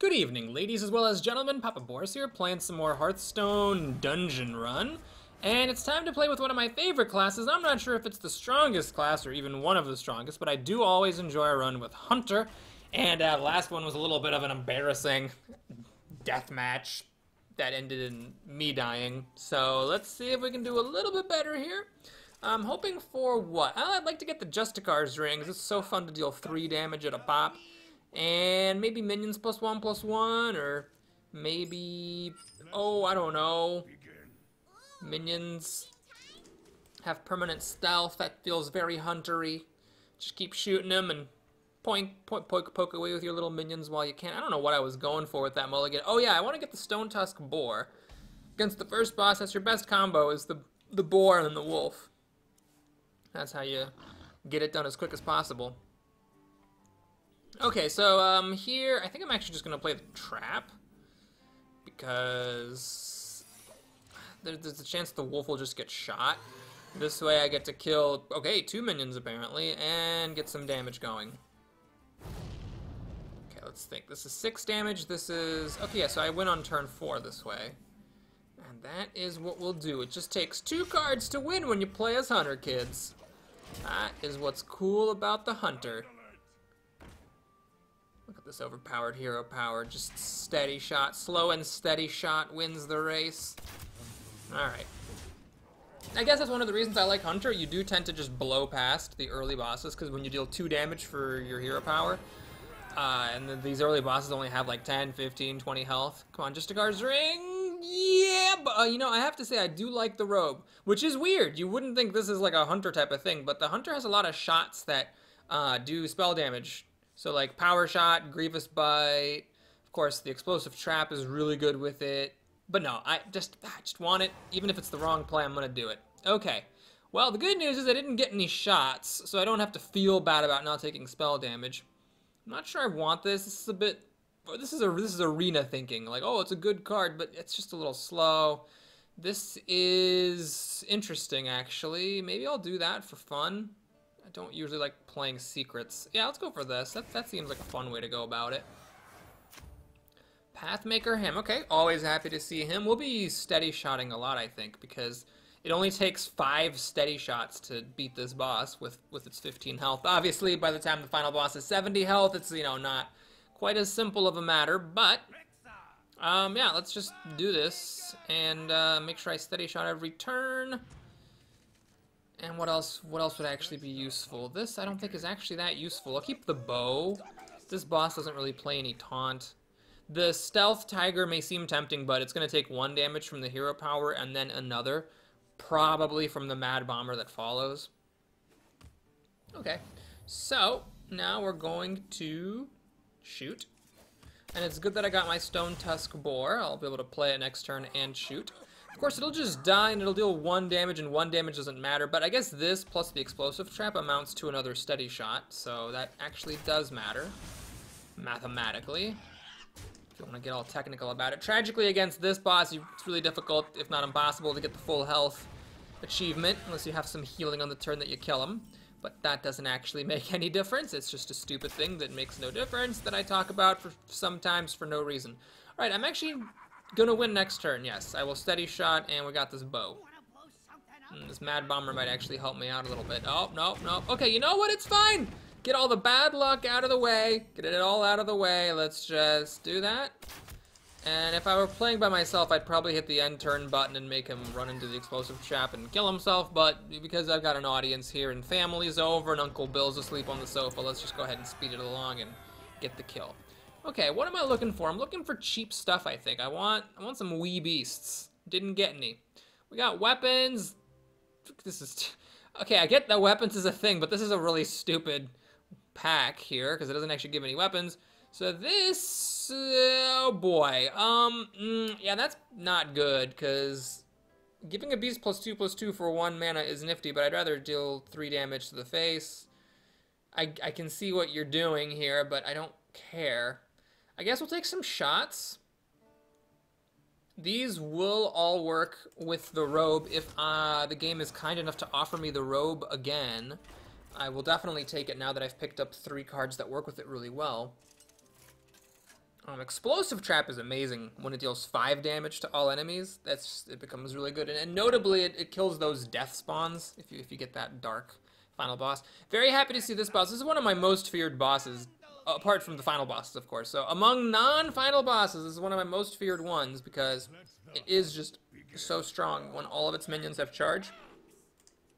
Good evening, ladies as well as gentlemen. Papa Boris here, playing some more Hearthstone Dungeon Run. And it's time to play with one of my favorite classes. I'm not sure if it's the strongest class or even one of the strongest, but I do always enjoy a run with Hunter. And the last one was a little bit of an embarrassing death match that ended in me dying. So let's see if we can do a little bit better here. I'm hoping for what? I'd like to get the Justicar's rings. It's so fun to deal 3 damage at a pop. And maybe minions +1/+1, or maybe, oh, I don't know. Minions have permanent stealth. That feels very huntery. Just keep shooting them and poke away with your little minions while you can. I don't know what I was going for with that mulligan. Oh yeah, I want to get the Stone Tusk Boar. Against the first boss, that's your best combo, is the boar and the wolf. That's how you get it done as quick as possible. Okay, so here, I think I'm actually just going to play the trap, because there's a chance the wolf will just get shot. This way I get to kill, okay, 2 minions apparently, and get some damage going. Okay, let's think. This is 6 damage, this is, okay, yeah, so I win on turn 4 this way. And that is what we'll do. It just takes 2 cards to win when you play as Hunter, kids. That is what's cool about the Hunter. Look at this overpowered hero power. Just steady shot. Slow and steady shot wins the race. Alright. I guess that's one of the reasons I like Hunter. You do tend to just blow past the early bosses, because when you deal 2 damage for your hero power, and then these early bosses only have like 10, 15, 20 health. Come on, Justicar's ring! Yeah! But, you know, I have to say I do like the robe, which is weird. You wouldn't think this is like a Hunter type of thing, but the Hunter has a lot of shots that do spell damage. So like Power Shot, Grievous Bite, of course the Explosive Trap is really good with it. But no, I just want it. Even if it's the wrong play, I'm gonna do it. Okay. Well, the good news is I didn't get any shots, so I don't have to feel bad about not taking spell damage. I'm not sure I want this. This is a bit, this is arena thinking. Like, oh, it's a good card, but it's just a little slow. This is interesting, actually. Maybe I'll do that for fun. I don't usually like playing secrets. Yeah, let's go for this. That seems like a fun way to go about it. Pathmaker him. Okay, always happy to see him. We'll be steady shotting a lot, I think, because it only takes 5 steady shots to beat this boss with its 15 health. Obviously, by the time the final boss is 70 health, it's, you know, not quite as simple of a matter, but yeah, let's just do this and make sure I steady shot every turn. And what else would actually be useful? This I don't think is actually that useful. I'll keep the bow. This boss doesn't really play any taunt. The Stealth Tiger may seem tempting, but it's going to take 1 damage from the hero power and then another, probably from the Mad Bomber that follows. Okay, so now we're going to shoot. And it's good that I got my Stone Tusk Boar. I'll be able to play it next turn and shoot. Of course, it'll just die and it'll deal 1 damage, and 1 damage doesn't matter, but I guess this plus the Explosive Trap amounts to another steady shot, so that actually does matter, mathematically, if you want to get all technical about it. Tragically, against this boss, it's really difficult, if not impossible, to get the full health achievement, unless you have some healing on the turn that you kill him, but that doesn't actually make any difference. It's just a stupid thing that makes no difference that I talk about for sometimes for no reason. Alright, I'm actually gonna win next turn, yes. I will steady shot, and we got this bow. This Mad Bomber might actually help me out a little bit. Oh, no, no. Okay, you know what? It's fine! Get all the bad luck out of the way. Get it all out of the way. Let's just do that. And if I were playing by myself, I'd probably hit the end turn button and make him run into the Explosive Trap and kill himself, but because I've got an audience here and family's over and Uncle Bill's asleep on the sofa, let's just go ahead and speed it along and get the kill. Okay, what am I looking for? I'm looking for cheap stuff, I think. I want some wee beasts. Didn't get any. We got weapons. This is... Okay, I get that weapons is a thing, but this is a really stupid pack here, because it doesn't actually give any weapons. So this... oh boy. Yeah, that's not good, because giving a beast +2/+2 for 1 mana is nifty, but I'd rather deal 3 damage to the face. I can see what you're doing here, but I don't care. I guess we'll take some shots. These will all work with the robe if the game is kind enough to offer me the robe again. I will definitely take it now that I've picked up 3 cards that work with it really well. Explosive Trap is amazing when it deals 5 damage to all enemies. It becomes really good, and notably, it kills those death spawns if you get that dark final boss. Very happy to see this boss. This is one of my most feared bosses, apart from the final bosses, of course. So among non-final bosses, this is one of my most feared ones because it is just so strong when all of its minions have charge.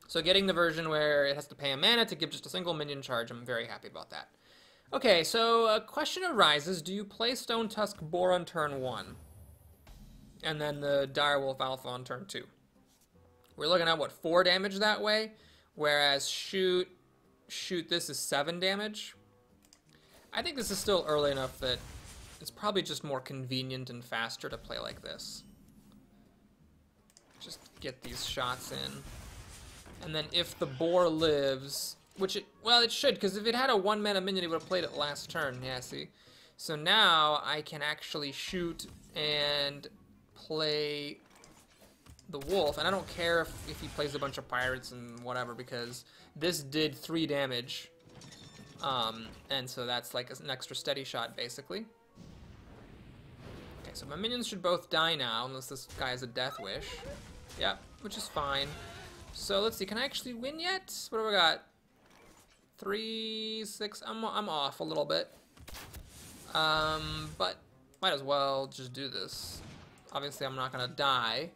So getting the version where it has to pay a mana to give just a single minion charge, I'm very happy about that. Okay, so a question arises, do you play Stone Tusk Boar on turn 1? And then the Direwolf Alpha on turn 2? We're looking at, what, 4 damage that way? Whereas shoot this is 7 damage. I think this is still early enough that it's probably just more convenient and faster to play like this. Just get these shots in. And then if the boar lives, which it should, because if it had a 1 mana minion, it would have played it last turn. Yeah, see? So now I can actually shoot and play the wolf, and I don't care if he plays a bunch of pirates and whatever, because this did 3 damage. And so that's like an extra steady shot, basically. Okay, so my minions should both die now, unless this guy has a death wish. Yep, which is fine. So let's see, can I actually win yet? What do we got? 3, 6, I'm off a little bit. But might as well just do this. Obviously I'm not gonna die.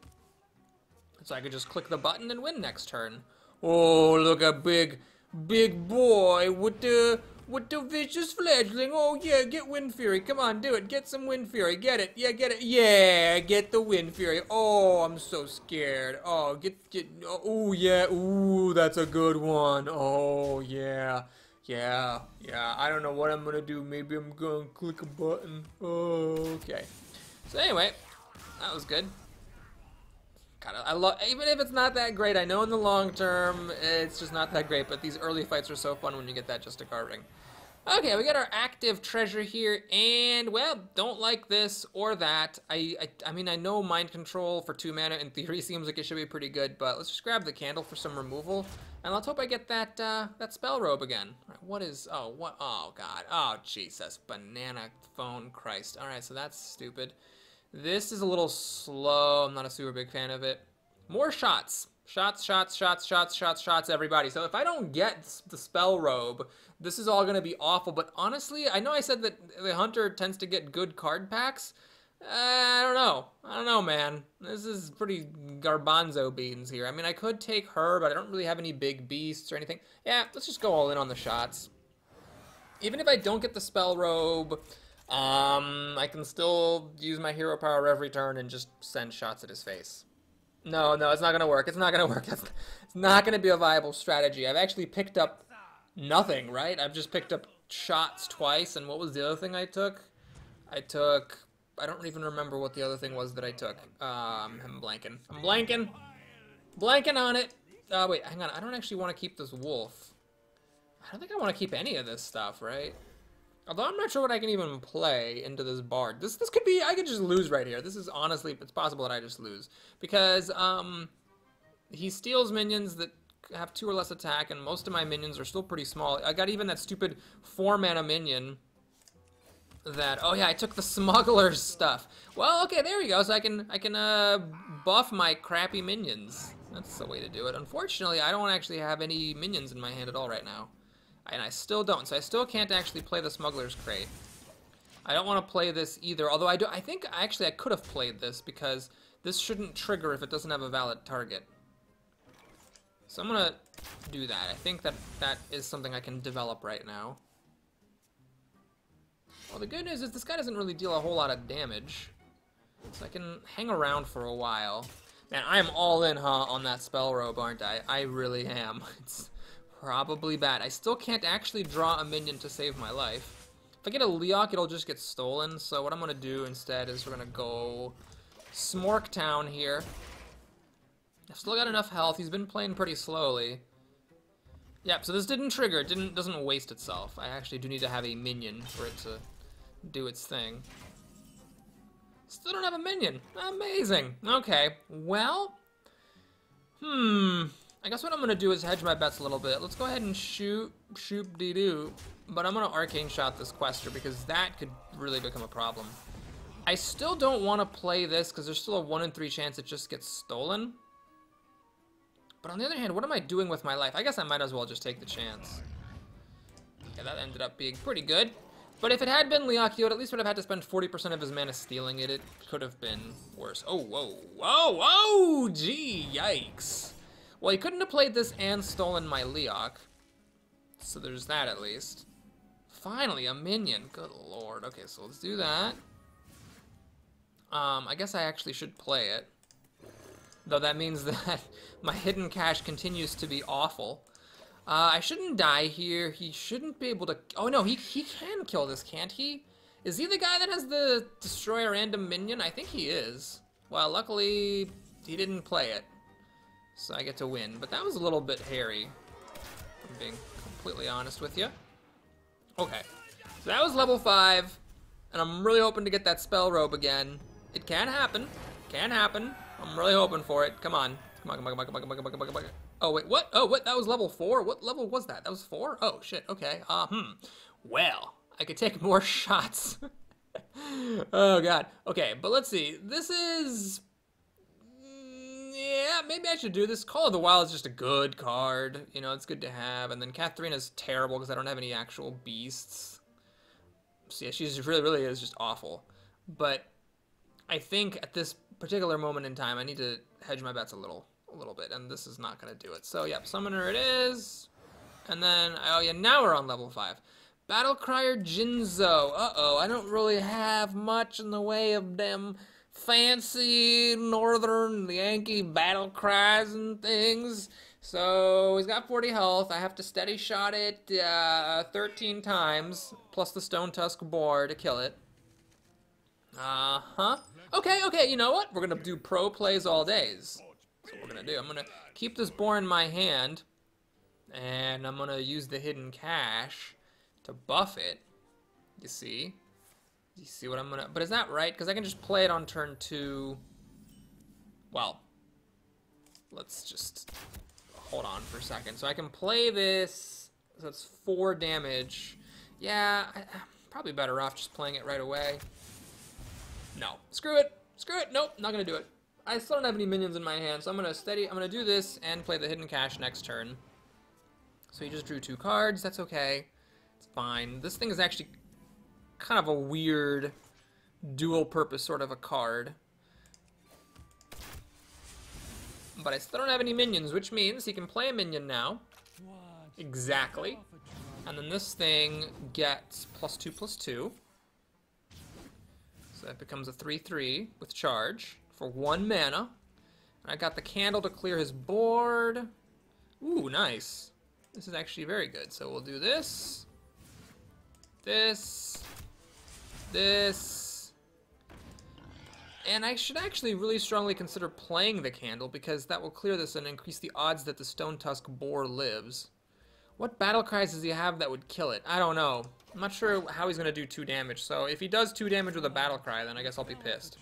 So I could just click the button and win next turn. Oh, look at big boy with the vicious fledgling. Oh yeah, get Wind Fury. Come on, do it. Get some Wind Fury. Get it. Yeah, get it. Yeah, get the Wind Fury. Oh, I'm so scared. Oh, get. Oh yeah. Ooh, that's a good one. Oh yeah. Yeah. I don't know what I'm gonna do. Maybe I'm gonna click a button. Oh, okay. So anyway, that was good. Even if it's not that great, I know in the long term it's just not that great, but these early fights are so fun when you get that just a card ring. Okay, we got our active treasure here, and well, don't like this or that. I mean, I know mind control for 2 mana in theory seems like it should be pretty good, but let's just grab the candle for some removal, and let's hope I get that that spell robe again. All right, what is? Oh, what? Oh God! Oh Jesus! Banana phone Christ! All right, so that's stupid. This is a little slow. I'm not a super big fan of it. More shots. Shots, everybody. So if I don't get the spell robe, this is all going to be awful. But honestly, I know I said that the hunter tends to get good card packs. I don't know, man. This is pretty garbanzo beans here. I mean, I could take her, but I don't really have any big beasts or anything. Yeah, let's just go all in on the shots. Even if I don't get the spell robe, I can still use my hero power every turn and just send shots at his face. No, it's not gonna work. It's not gonna work. It's not gonna be a viable strategy. I've actually picked up nothing, right? I've just picked up shots twice, and what was the other thing I took? I don't even remember what the other thing was that I took. I'm blanking. I'm blanking on it. Wait, hang on. I don't actually want to keep this wolf. I don't think I want to keep any of this stuff, right? Although I'm not sure what I can even play into this bard. This could be, I could just lose right here. This is honestly, it's possible that I just lose. Because, he steals minions that have 2 or less attack, and most of my minions are still pretty small. I got even that stupid 4 mana minion that, oh yeah, I took the smuggler's stuff. Well, okay, there we go. So I can buff my crappy minions. That's the way to do it. Unfortunately, I don't actually have any minions in my hand at all right now. And I still don't, so I still can't actually play the Smuggler's Crate. I don't want to play this either, although I think actually I could have played this because this shouldn't trigger if it doesn't have a valid target. So I'm gonna do that. I think that is something I can develop right now. Well, the good news is this guy doesn't really deal a whole lot of damage, so I can hang around for a while. Man, I am all in, huh, on that spell robe, aren't I? I really am. It's probably bad. I still can't actually draw a minion to save my life. If I get a Leok, it'll just get stolen, so what I'm going to do instead is we're going to go Smork Town here. I've still got enough health. He's been playing pretty slowly. Yep, so this didn't trigger. It doesn't waste itself. I actually do need to have a minion for it to do its thing. Still don't have a minion. Amazing. Okay, well, I guess what I'm going to do is hedge my bets a little bit. Let's go ahead and shoot-dee-doo. But I'm going to Arcane Shot this Quester because that could really become a problem. I still don't want to play this because there's still a 1 in 3 chance it just gets stolen. But on the other hand, what am I doing with my life? I guess I might as well just take the chance. Yeah, that ended up being pretty good. But if it had been Leok, he would at least would have had to spend 40% of his mana stealing it. It could have been worse. Oh, whoa, whoa, whoa, gee, yikes. Well, he couldn't have played this and stolen my Leok. So there's that at least. Finally, a minion. Good lord. Okay, so let's do that. I guess I actually should play it. Though that means that my hidden cache continues to be awful. I shouldn't die here. He shouldn't be able to... Oh, no, he can kill this, can't he? Is he the guy that has the destroy a random minion? I think he is. Well, luckily, he didn't play it. So I get to win. But that was a little bit hairy, if I'm being completely honest with you. Okay. So that was level 5. And I'm really hoping to get that spell robe again. It can happen. Can happen. I'm really hoping for it. Come on. Come on, come on, come on, come on, come on, come on, come on. Oh, wait, what? Oh, what? That was level 4? What level was that? That was 4? Oh, shit. Okay. Well, I could take more shots. Oh, God. Okay, but let's see. This is... Yeah, maybe I should do this. Call of the Wild is just a good card. You know, it's good to have. And then Katharina's terrible because I don't have any actual beasts. So yeah, she's really is just awful. But I think at this particular moment in time, I need to hedge my bets a little bit, and this is not going to do it. So, yep, Summoner it is. And then, oh yeah, now we're on level 5. Battlecrier Jinzo. Uh-oh, I don't really have much in the way of them fancy northern Yankee battle cries and things. So, he's got 40 health. I have to steady shot it 13 times, plus the Stone Tusk Boar to kill it. Uh-huh. Okay, you know what? We're going to do pro plays all days. That's what we're going to do. I'm going to keep this boar in my hand, and I'm going to use the hidden cache to buff it. You see? You see what I'm going to... But is that right? Because I can just play it on turn 2. Well, let's just hold on for a second. So I can play this. So it's 4 damage. Yeah, I'm probably better off just playing it right away. No. Screw it. Screw it. Nope, not going to do it. I still don't have any minions in my hand, so I'm going to do this and play the hidden cache next turn. So he just drew 2 cards. That's okay. It's fine. This thing is actually kind of a weird dual purpose sort of a card. But I still don't have any minions, which means he can play a minion now. Exactly. And then this thing gets +2/+2. So that becomes a 3/3 with charge for 1 mana. And I got the candle to clear his board. Ooh, nice. This is actually very good. So we'll do this, this, and I should actually really strongly consider playing the candle because that will clear this and increase the odds that the Stone Tusk Boar lives. What battle cries does he have that would kill it? I don't know. I'm not sure how he's going to do 2 damage, so if he does 2 damage with a battle cry, then I guess I'll be pissed.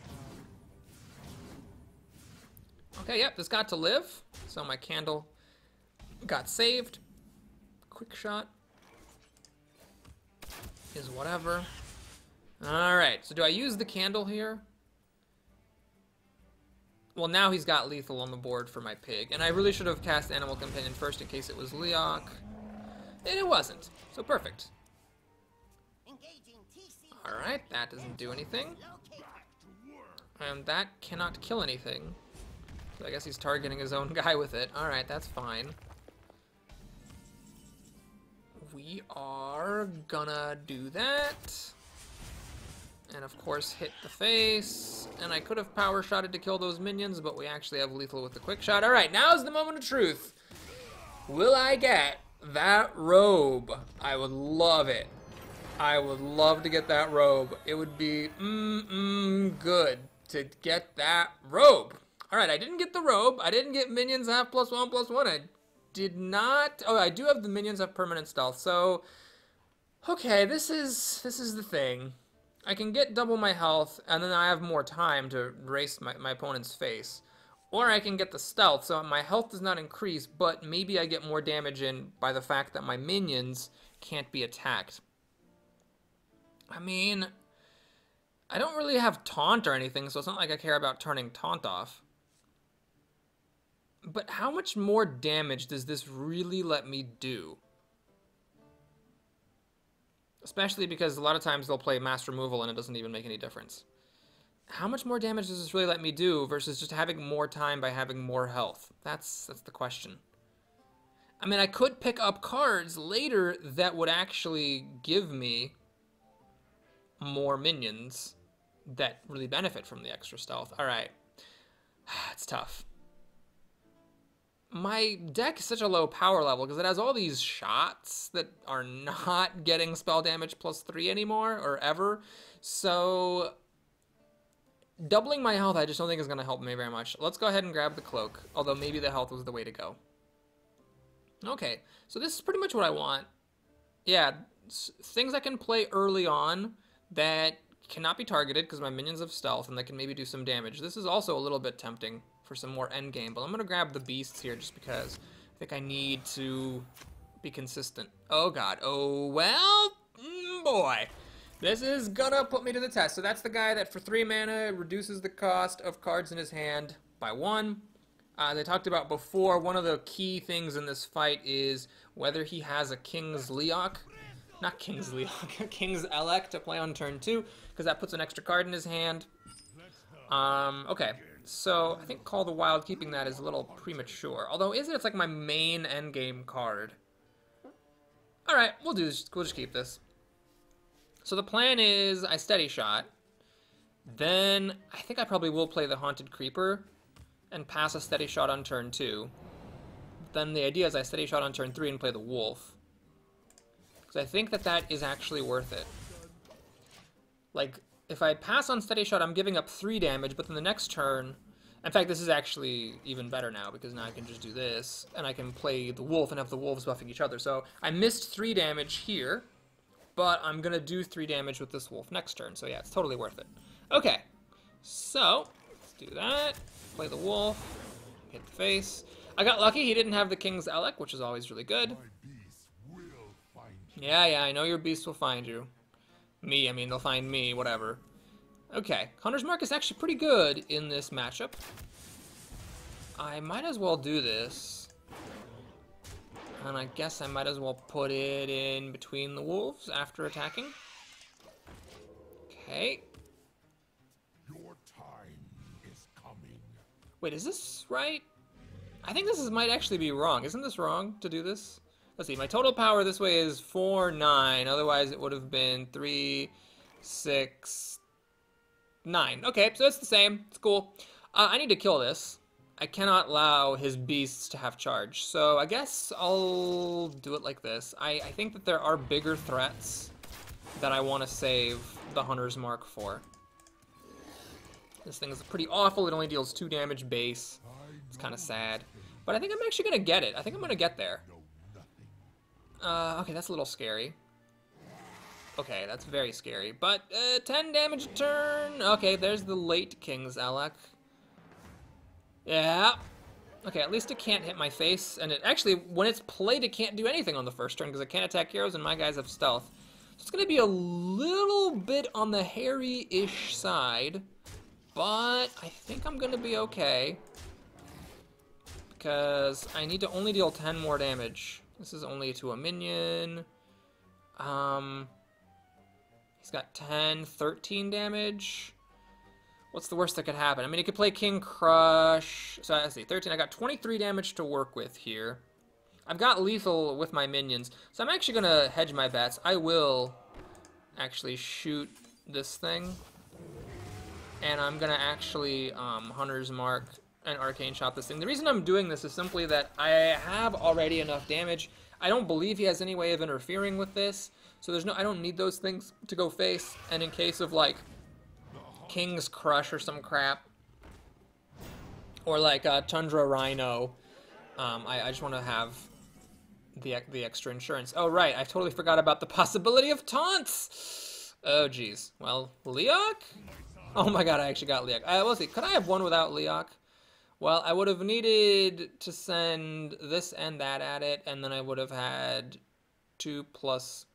Okay, yep, this got to live, so my candle got saved. Quick shot is whatever. Alright, so do I use the candle here? Well, now he's got lethal on the board for my pig, and I really should have cast Animal Companion first in case it was Leok. And it wasn't, so perfect. Alright, that doesn't do anything. And that cannot kill anything. So I guess he's targeting his own guy with it. Alright, that's fine. We are gonna do that. And of course hit the face. And I could have power shotted to kill those minions, but we actually have lethal with the quick shot. Alright, now's the moment of truth. Will I get that robe? I would love it. I would love to get that robe. It would be good to get that robe. Alright, I didn't get the robe. I didn't get minions have +1/+1. I did not. Oh, I do have the minions have permanent stealth. So, okay, this is the thing. I can get double my health, and then I have more time to race my opponent's face. Or I can get the stealth, so my health does not increase, but maybe I get more damage in by the fact that my minions can't be attacked. I mean, I don't really have taunt or anything, so it's not like I care about turning taunt off. But how much more damage does this really let me do? Especially because a lot of times they'll play mass removal and it doesn't even make any difference. How much more damage does this really let me do versus just having more time by having more health? That's the question. I mean, I could pick up cards later that would actually give me more minions that really benefit from the extra stealth. All right. It's tough. My deck is such a low power level because it has all these shots that are not getting spell damage +3 anymore or ever. So doubling my health I just don't think is going to help me very much. Let's go ahead and grab the cloak, although maybe the health was the way to go. Okay, so this is pretty much what I want. Yeah, things I can play early on that cannot be targeted because my minions have stealth and they can maybe do some damage. This is also a little bit tempting for some more endgame, but I'm going to grab the beasts here just because I think I need to be consistent. Oh god, oh well, boy. This is gonna put me to the test. So that's the guy that for 3 mana reduces the cost of cards in his hand by 1. As I talked about before, one of the key things in this fight is whether he has a King's Leok. Not King's Leok, King's Elec to play on turn 2, because that puts an extra card in his hand. Okay, so I think Call the Wild, keeping that is a little premature. Although, is it? It's like my main endgame card. Alright, we'll do this. We'll just keep this. So the plan is I Steady Shot. Then I think I probably will play the Haunted Creeper and pass a Steady Shot on turn 2. Then the idea is I Steady Shot on turn 3 and play the Wolf. Because I think that that is actually worth it. Like, if I pass on Steady Shot, I'm giving up 3 damage, but then the next turn... In fact, this is actually even better now, because now I can just do this, and I can play the Wolf and have the Wolves buffing each other. So I missed 3 damage here, but I'm going to do 3 damage with this Wolf next turn. So yeah, it's totally worth it. Okay, so let's do that. Play the Wolf, hit the face. I got lucky, he didn't have the King's Elec, which is always really good. Yeah, I know your beast will find you. Me, I mean, they'll find me, whatever. Okay, Hunter's Mark is actually pretty good in this matchup. I might as well do this. And I guess I might as well put it in between the wolves after attacking. Okay. Your time is coming. Wait, is this right? I think this might actually be wrong. Isn't this wrong to do this? Let's see, my total power this way is 4, 9. Otherwise, it would have been 3, 6, 9. Okay, so it's the same. It's cool. I need to kill this. I cannot allow his beasts to have charge. So I guess I'll do it like this. I think that there are bigger threats that I want to save the Hunter's Mark for. This thing is pretty awful. It only deals 2 damage base. It's kind of sad. But I think I'm actually going to get it. I think I'm going to get there. Okay, that's a little scary. Okay, that's very scary. But 10 damage a turn. Okay, there's the late King's Elec. Yeah. Okay, at least it can't hit my face. And it actually, when it's played, it can't do anything on the first turn because it can't attack heroes and my guys have stealth. So it's going to be a little bit on the hairy-ish side. But I think I'm going to be okay. Because I need to only deal 10 more damage. This is only to a minion. He's got 10, 13 damage. What's the worst that could happen? I mean, he could play King Crush. So let's see, 13. I got 23 damage to work with here. I've got lethal with my minions. So I'm actually going to hedge my bets. I will actually shoot this thing. And I'm going to actually Hunter's Mark and Arcane Shot this thing. The reason I'm doing this is simply that I have already enough damage. I don't believe he has any way of interfering with this. So I don't need those things to go face. And in case of like King's Crush or some crap, or like Tundra Rhino, I just want to have the extra insurance. Oh right, I totally forgot about the possibility of taunts. Oh geez. Well, Leok? Oh my god, I actually got Leok. Let's see, could I have one without Leok? Well, I would have needed to send this and that at it, and then I would have had 2 plus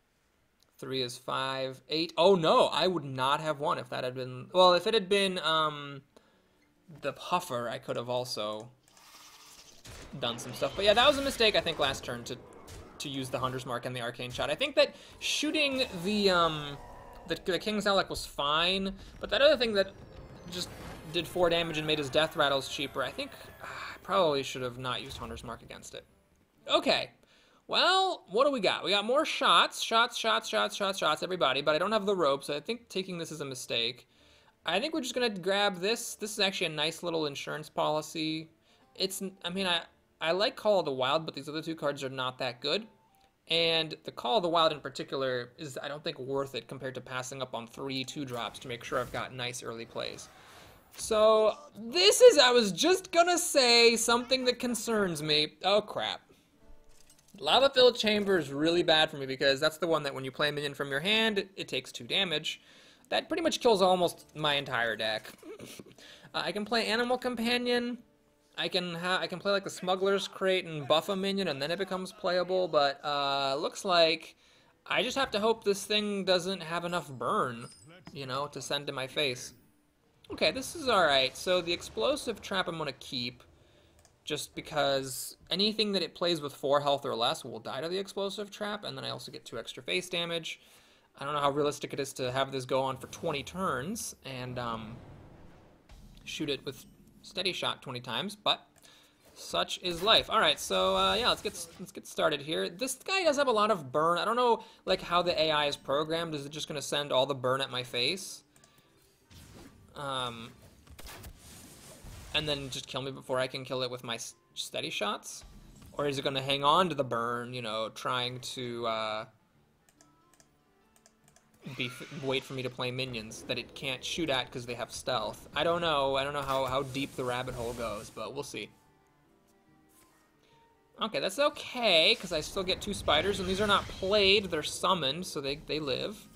3 is 5, 8. Oh no, I would not have won if that had been... Well, if it had been the puffer, I could have also done some stuff. But yeah, that was a mistake, I think, last turn to use the Hunter's Mark and the Arcane Shot. I think that shooting the King's Elec was fine, but that other thing that just did 4 damage and made his Death Rattles cheaper, I think I probably should have not used Hunter's Mark against it. Okay. Well, what do we got? We got more shots, everybody, but I don't have the rope, so I think taking this is a mistake. I think we're just going to grab this. This is actually a nice little insurance policy. I mean, I like Call of the Wild, but these other 2 cards are not that good. And the Call of the Wild in particular is, I don't think, worth it compared to passing up on 3 2-drops to make sure I've got nice early plays. So, this is, I was just gonna say, something that concerns me. Oh, crap. Lava-filled Chamber is really bad for me because that's the one that when you play a minion from your hand, it takes 2 damage. That pretty much kills almost my entire deck. I can play Animal Companion. I can play like the Smuggler's Crate and buff a minion and then it becomes playable, but looks like I just have to hope this thing doesn't have enough burn, you know, to send to my face. Okay, this is alright. So the Explosive Trap I'm going to keep just because anything that it plays with 4 health or less will die to the Explosive Trap, and then I also get 2 extra face damage. I don't know how realistic it is to have this go on for 20 turns and shoot it with Steady Shot 20 times, but such is life. All right, so yeah, let's get started here. This guy does have a lot of burn. I don't know like how the AI is programmed. Is it just gonna send all the burn at my face, and then just kill me before I can kill it with my steady shots, or is it gonna hang on to the burn? You know, trying to wait for me to play minions that it can't shoot at because they have stealth. I don't know. I don't know how deep the rabbit hole goes, but we'll see. Okay, that's okay, because I still get 2 spiders, and these are not played, they're summoned, so they live.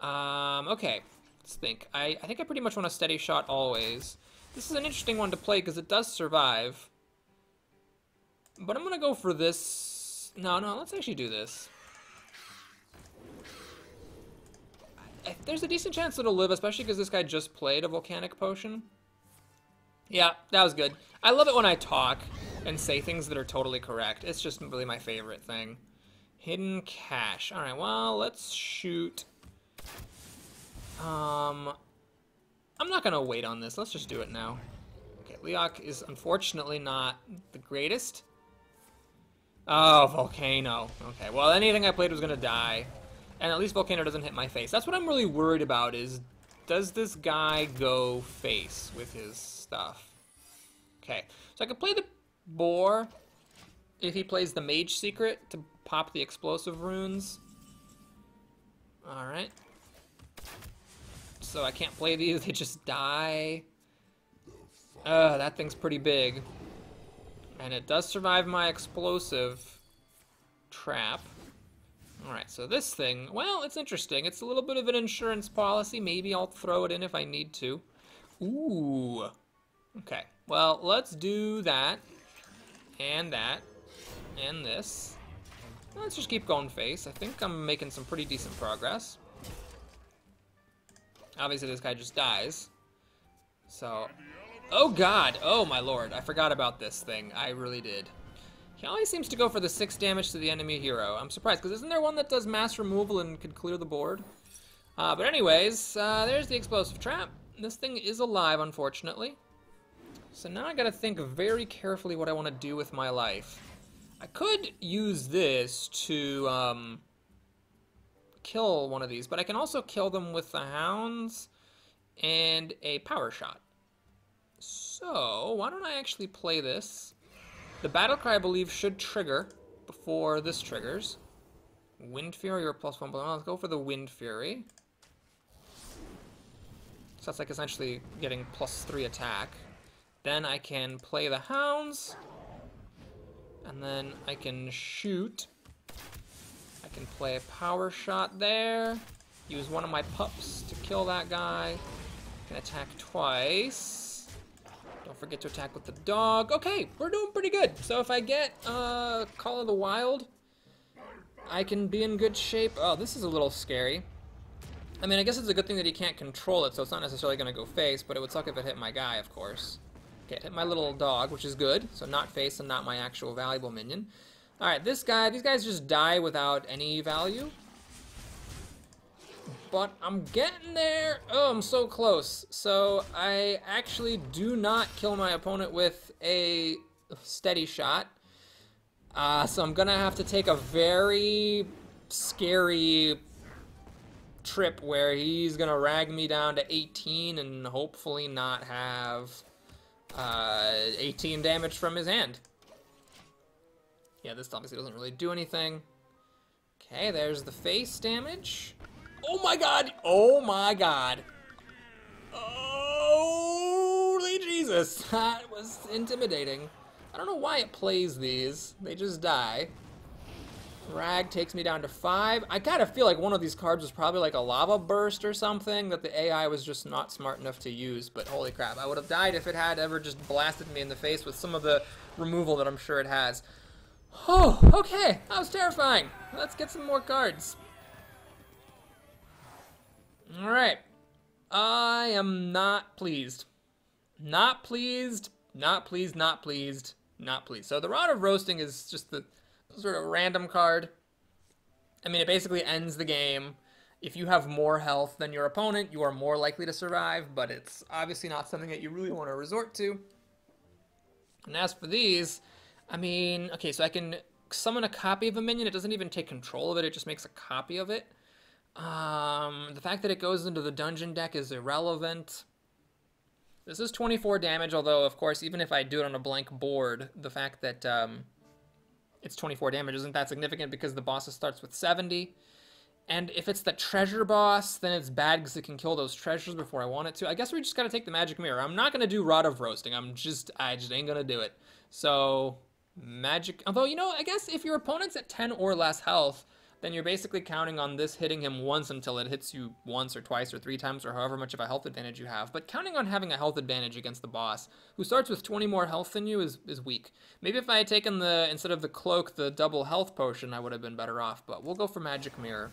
Okay, let's think. I think I pretty much want a steady shot always. This is an interesting one to play because it does survive. But I'm going to go for this. No, let's actually do this. There's a decent chance it'll live, especially because this guy just played a Volcanic Potion. Yeah, that was good. I love it when I talk and say things that are totally correct. It's just really my favorite thing. Hidden Cache. Alright, well, let's shoot. I'm not going to wait on this. Let's just do it now. Okay, Leok is unfortunately not the greatest. Oh, Volcano. Okay, well, anything I played was going to die. And at least Volcano doesn't hit my face. That's what I'm really worried about is, does this guy go face with his stuff? Okay, so I could play the Boar if he plays the Mage Secret to pop the explosive runes. Alright. So I can't play these, they just die. That thing's pretty big. And it does survive my explosive trap. Alright, so this thing, well, it's interesting. It's a little bit of an insurance policy. Maybe I'll throw it in if I need to. Ooh. Okay, well, let's do that. And that. And this. Let's just keep going face. I think I'm making some pretty decent progress. Obviously, this guy just dies. So, oh god, oh my lord, I forgot about this thing. I really did. He always seems to go for the 6 damage to the enemy hero. I'm surprised, because isn't there one that does mass removal and could clear the board? But anyways, there's the explosive trap. This thing is alive, unfortunately. So now I gotta think very carefully what I want to do with my life. I could use this to kill one of these, but I can also kill them with the hounds and a power shot. So why don't I actually play this? The battle cry, I believe, should trigger before this triggers. Wind Fury or +1. Let's go for the Wind Fury. So that's like essentially getting +3 attack. Then I can play the hounds. And then I can shoot. I can play a power shot there. Use one of my pups to kill that guy. Can attack twice. Don't forget to attack with the dog. Okay, we're doing pretty good. So if I get Call of the Wild, I can be in good shape. Oh, this is a little scary. I mean, I guess it's a good thing that he can't control it, so it's not necessarily going to go face, but it would suck if it hit my guy, of course. Okay, it hit my little dog, which is good. So not face and not my actual valuable minion. Alright, these guys just die without any value. But I'm getting there. Oh, I'm so close. So I actually do not kill my opponent with a steady shot. So I'm going to have to take a very scary trip where he's going to rag me down to 18 and hopefully not have 18 damage from his hand. Yeah, this obviously doesn't really do anything. Okay, there's the face damage. Oh my god! Oh my god! Holy Jesus! That was intimidating. I don't know why it plays these. They just die. Rag takes me down to 5. I gotta feel like one of these cards was probably like a lava burst or something that the AI was just not smart enough to use, but holy crap, I would have died if it had ever just blasted me in the face with some of the removal that I'm sure it has. Oh, okay, that was terrifying. Let's get some more cards. Alright, I am not pleased. Not pleased, not pleased, not pleased, not pleased. So the Rod of Roasting is just the sort of random card. I mean, it basically ends the game. If you have more health than your opponent, you are more likely to survive, but it's obviously not something that you really want to resort to. And as for these, I mean, okay, so I can summon a copy of a minion. It doesn't even take control of it, it just makes a copy of it. The fact that it goes into the dungeon deck is irrelevant. This is 24 damage, although, of course, even if I do it on a blank board, the fact that it's 24 damage isn't that significant because the boss starts with 70. And if it's the treasure boss, then it's bad because it can kill those treasures before I want it to. I guess we just gotta take the magic mirror. I'm not gonna do Rod of Roasting. I just ain't gonna do it. So, magic, although, you know, I guess if your opponent's at 10 or less health, then you're basically counting on this hitting him once until it hits you once or twice or 3 times or however much of a health advantage you have. But counting on having a health advantage against the boss, who starts with 20 more health than you, is weak. Maybe if I had taken the, instead of the cloak, the double health potion, I would have been better off. But we'll go for magic mirror.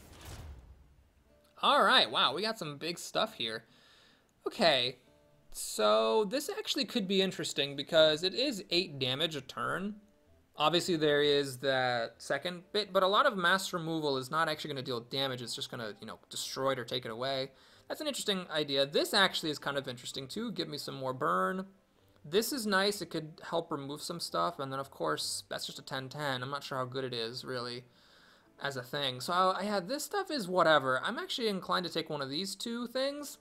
Alright, wow, we got some big stuff here. Okay, so this actually could be interesting because it is 8 damage a turn. Obviously there is that second bit, but a lot of mass removal is not actually going to deal damage, it's just going to, you know, destroy it or take it away. That's an interesting idea. This actually is kind of interesting too, give me some more burn. This is nice, it could help remove some stuff, and then of course, that's just a 10-10. I'm not sure how good it is, really, as a thing. So yeah, this stuff is whatever. I'm actually inclined to take one of these two things.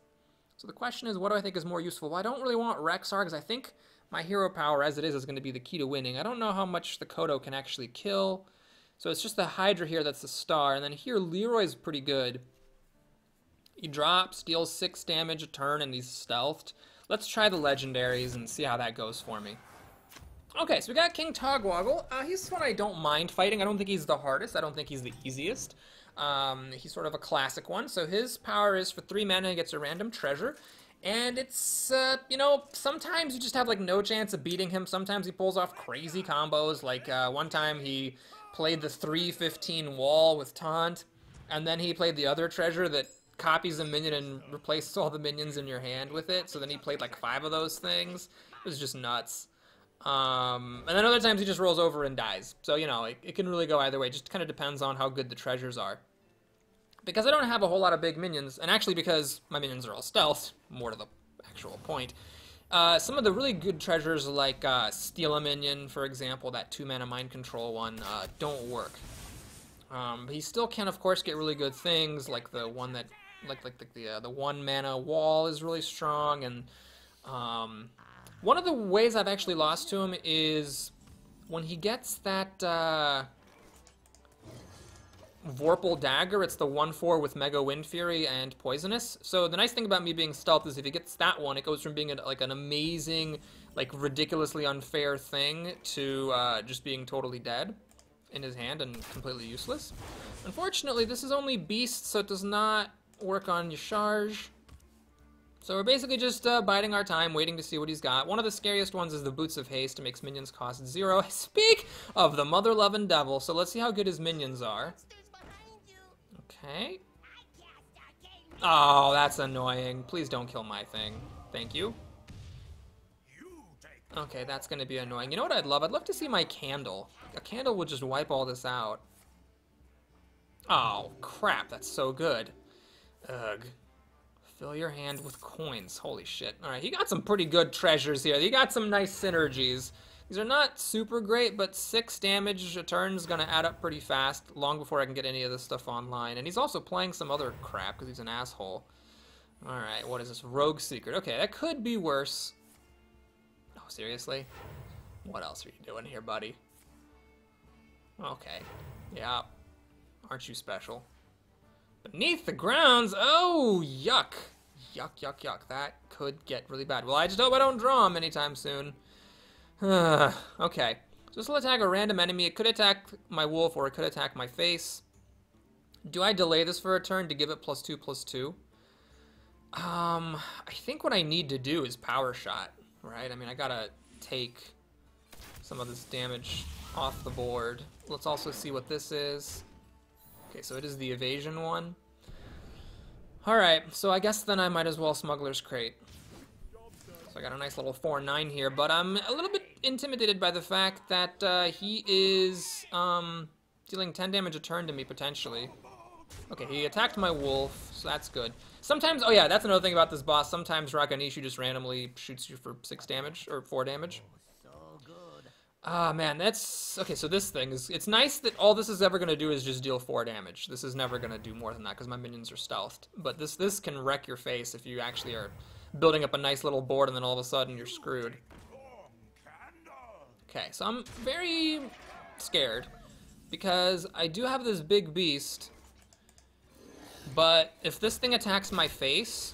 So the question is, what do I think is more useful? Well, I don't really want Rexar, because I think my hero power, as it is going to be the key to winning. I don't know how much the Kodo can actually kill. So it's just the Hydra here that's the star. And then here, Leroy's pretty good. He drops, deals 6 damage a turn, and he's stealthed. Let's try the legendaries and see how that goes for me. Okay, so we got King Togwaggle. He's one I don't mind fighting. I don't think he's the hardest. I don't think he's the easiest. He's sort of a classic one. So his power is for 3 mana, he gets a random treasure. And it's, you know, sometimes you just have, like, no chance of beating him. Sometimes he pulls off crazy combos. Like, one time he played the 3/15 wall with Taunt, and then he played the other treasure that copies a minion and replaces all the minions in your hand with it. So then he played, like, 5 of those things. It was just nuts. And then other times he just rolls over and dies. So, you know, it can really go either way. It just kind of depends on how good the treasures are. Because I don't have a whole lot of big minions, and actually because my minions are all stealth, more to the actual point, some of the really good treasures like Steal a Minion, for example, that 2-mana mind control one, don't work. He still can, of course, get really good things, like the one that, like the 1-mana wall is really strong, and one of the ways I've actually lost to him is when he gets that Vorpal Dagger. It's the 1/4 with Mega Wind Fury and Poisonous. So the nice thing about me being stealth is if he gets that one, it goes from being like an amazing, like ridiculously unfair thing to just being totally dead in his hand and completely useless. Unfortunately, this is only Beast, so it does not work on Yasharj. So we're basically just biding our time, waiting to see what he's got. One of the scariest ones is the Boots of Haste. It makes minions cost 0. Speak of the mother-loving devil. So let's see how good his minions are. Okay. Oh, that's annoying. Please don't kill my thing. Thank you. Okay, that's going to be annoying. You know what I'd love? I'd love to see my candle. A candle would just wipe all this out. Oh, crap. That's so good. Ugh. Fill your hand with coins. Holy shit. Alright, he got some pretty good treasures here. He got some nice synergies. These are not super great, but 6 damage a turn is going to add up pretty fast, long before I can get any of this stuff online. And he's also playing some other crap, because he's an asshole. Alright, what is this? Rogue Secret. Okay, that could be worse. Oh, seriously? What else are you doing here, buddy? Okay. Yeah. Aren't you special? Beneath the grounds? Oh, yuck. Yuck, yuck, yuck. That could get really bad. Well, I just hope I don't draw him anytime soon. Okay. So this will attack a random enemy. It could attack my wolf, or it could attack my face. Do I delay this for a turn to give it +2/+2? I think what I need to do is Power Shot, right? I mean, I gotta take some of this damage off the board. Let's also see what this is. Okay, so it is the evasion one. Alright, so I guess then I might as well Smuggler's Crate. So I got a nice little 4/9 here, but I'm a little bit intimidated by the fact that he is dealing 10 damage a turn to me, potentially. Okay, he attacked my wolf, so that's good. Sometimes, oh yeah, that's another thing about this boss. Sometimes Rakanishu just randomly shoots you for 6 damage, or 4 damage. Ah, man, that's... Okay, so this thing is... It's nice that all this is ever going to do is just deal 4 damage. This is never going to do more than that, because my minions are stealthed. But this can wreck your face if you actually are building up a nice little board and then all of a sudden you're screwed. Okay, so I'm very scared, because I do have this big beast, but if this thing attacks my face,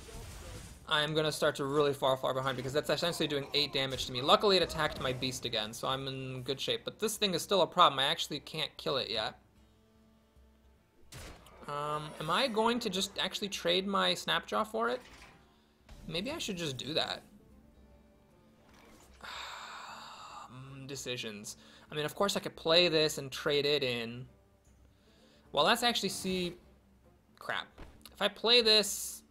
I'm going to start to really far behind, because that's essentially doing 8 damage to me. Luckily, it attacked my beast again, so I'm in good shape. But this thing is still a problem. I actually can't kill it yet. Am I going to just actually trade my Snapjaw for it? Maybe I should just do that. Decisions. I mean, of course, I could play this and trade it in. Well, let's actually see... Crap. If I play this...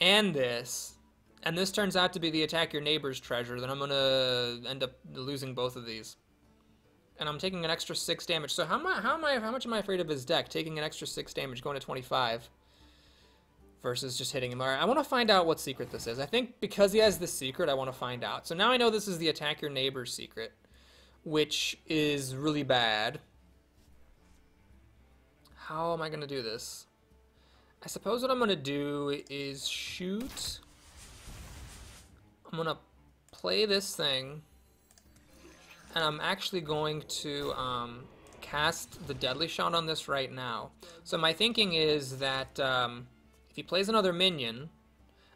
and this turns out to be the attack your neighbor's treasure, then I'm gonna end up losing both of these. And I'm taking an extra 6 damage. So how much am I afraid of his deck? Taking an extra 6 damage, going to 25, versus just hitting him. All right, I want to find out what secret this is. I think because he has this secret, I want to find out. So now I know this is the attack your neighbor's secret, which is really bad. How am I gonna do this? I suppose what I'm going to do is shoot. I'm going to play this thing. And I'm actually going to cast the Deadly Shot on this right now. So my thinking is that if he plays another minion,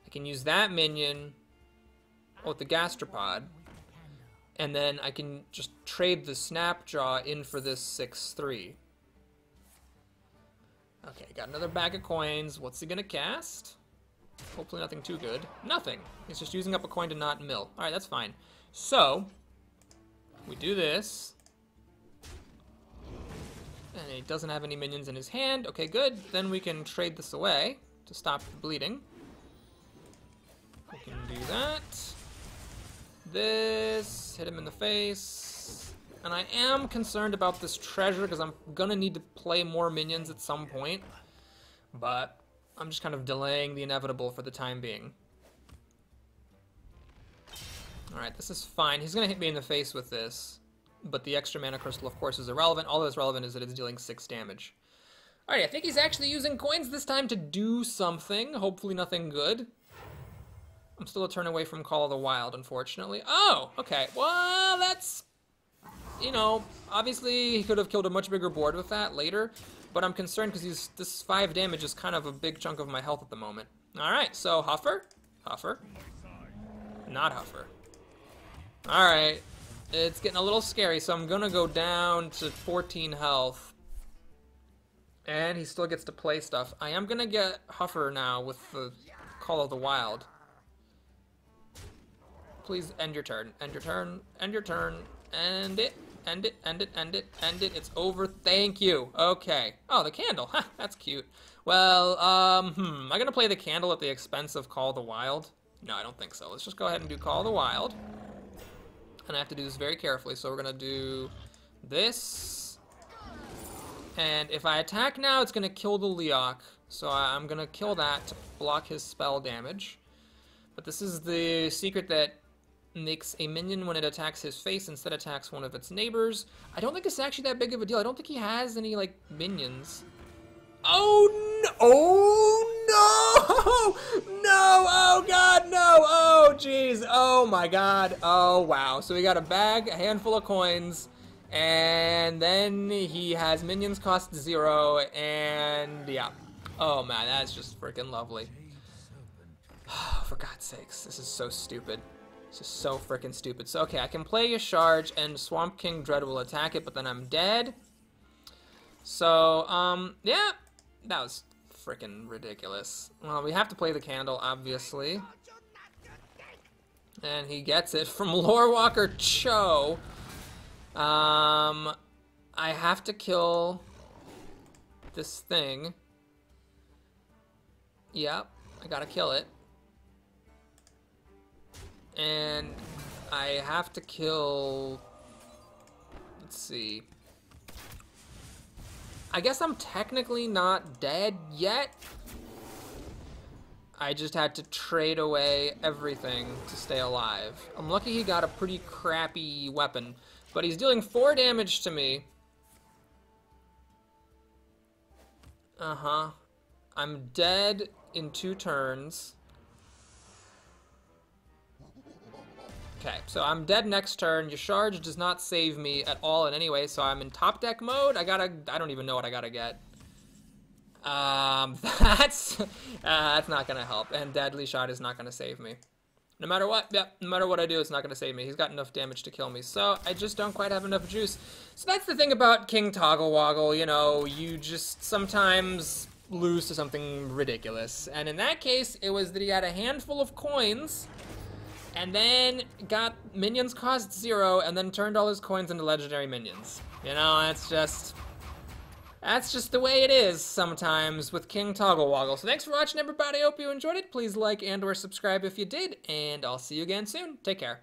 I can use that minion with the Gastropod. And then I can just trade the Snapjaw in for this 6/3. Okay, got another bag of coins. What's he gonna cast? Hopefully nothing too good. Nothing. He's just using up a coin to not mill. Alright, that's fine. So, we do this. And he doesn't have any minions in his hand. Okay, good. Then we can trade this away to stop the bleeding. We can do that. This. Hit him in the face. And I am concerned about this treasure, because I'm gonna need to play more minions at some point. But I'm just kind of delaying the inevitable for the time being. Alright, this is fine. He's gonna hit me in the face with this. But the extra mana crystal, of course, is irrelevant. All that's relevant is that it's dealing 6 damage. Alright, I think he's actually using coins this time to do something. Hopefully nothing good. I'm still a turn away from Call of the Wild, unfortunately. Oh, okay. Well, that's... You know, obviously he could have killed a much bigger board with that later, but I'm concerned because this 5 damage is kind of a big chunk of my health at the moment. Alright, so Huffer. Huffer. Not Huffer. Alright, it's getting a little scary, so I'm gonna go down to 14 health. And he still gets to play stuff. I am gonna get Huffer now with the Call of the Wild. please end your turn. End your turn. End your turn. End it. End it. End it. End it. End it. It's over. Thank you. Okay. Oh, the candle. Ha, that's cute. Well, am I gonna play the candle at the expense of Call the Wild? No, I don't think so. Let's just go ahead and do Call the Wild. And I have to do this very carefully, so we're gonna do this. And if I attack now, it's gonna kill the Leok. So I'm gonna kill that to block his spell damage. But this is the secret that makes a minion when it attacks his face instead attacks one of its neighbors. I don't think it's actually that big of a deal. I don't think he has any, like, minions. Oh, no! Oh, no! No! Oh, God, no! Oh, jeez. Oh, my God. Oh, wow. So we got a bag, a handful of coins, and then he has minions cost 0, and yeah. Oh, man, that's just freaking lovely. For God's sakes, this is so stupid. This is so freaking stupid. So, okay, I can play a charge, and Swamp King Dread will attack it, but then I'm dead. So, yeah, that was freaking ridiculous. Well, we have to play the candle, obviously. And he gets it from Lorewalker Cho. I have to kill this thing. Yep, I gotta kill it. And I have to kill... Let's see. I guess I'm technically not dead yet. I just had to trade away everything to stay alive. I'm lucky he got a pretty crappy weapon, but he's dealing 4 damage to me. Uh-huh. I'm dead in 2 turns. Okay, so I'm dead next turn. Your charge does not save me at all in any way, so I'm in top deck mode. I don't even know what I gotta get. That's not gonna help, and Deadly Shot is not gonna save me. No matter what, no matter what I do, it's not gonna save me. He's got enough damage to kill me, so I just don't quite have enough juice. So that's the thing about King Toggle Woggle, you know, you just sometimes lose to something ridiculous. And in that case, it was that he had a handful of coins, and then got minions cost 0, and then turned all his coins into legendary minions. You know, that's just the way it is sometimes with King Toggle Woggle. So thanks for watching, everybody. I hope you enjoyed it. Please like and or subscribe if you did, and I'll see you again soon. Take care.